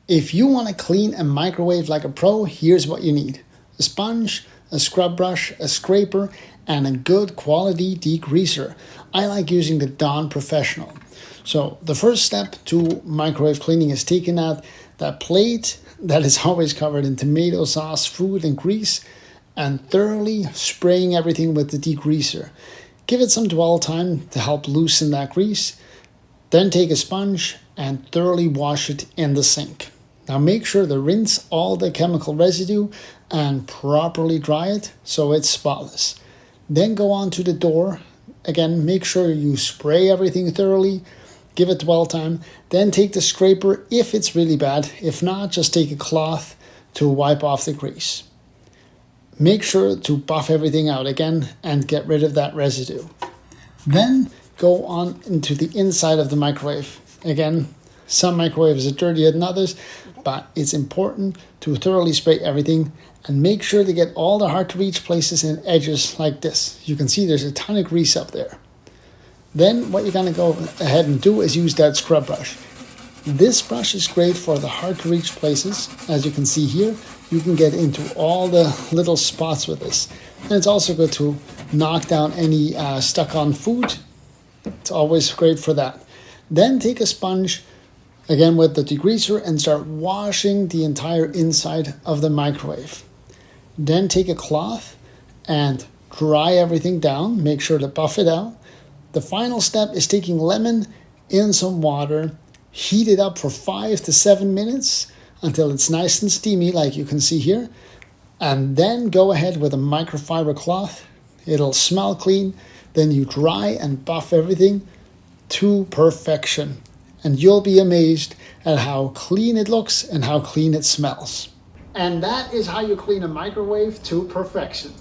If you want to clean a microwave like a pro, here's what you need: a sponge, a scrub brush, a scraper, and a good quality degreaser. I like using the Dawn Professional. So the first step to microwave cleaning is taking out that plate that is always covered in tomato sauce, food, and grease, and thoroughly spraying everything with the degreaser. Give it some dwell time to help loosen that grease. Then take a sponge and thoroughly wash it in the sink. Now make sure to rinse all the chemical residue and properly dry it so it's spotless. Then go on to the door. Again, make sure you spray everything thoroughly, give it dwell time. Then take the scraper if it's really bad. If not, just take a cloth to wipe off the grease. Make sure to buff everything out again and get rid of that residue. Then go on into the inside of the microwave. Again, some microwaves are dirtier than others, but it's important to thoroughly spray everything and make sure to get all the hard to reach places and edges like this. You can see there's a ton of grease up there. Then what you're going to go ahead and do is use that scrub brush. This brush is great for the hard to reach places. As you can see here, you can get into all the little spots with this. And it's also good to knock down any stuck on food. It's always great for that. Then take a sponge, again with the degreaser, and start washing the entire inside of the microwave. Then take a cloth and dry everything down. Make sure to buff it out. The final step is taking lemon in some water, heat it up for 5 to 7 minutes until it's nice and steamy like you can see here, and then go ahead with a microfiber cloth. It'll smell clean. Then you dry and buff everything to perfection, and you'll be amazed at how clean it looks and how clean it smells. And that is how you clean a microwave to perfection.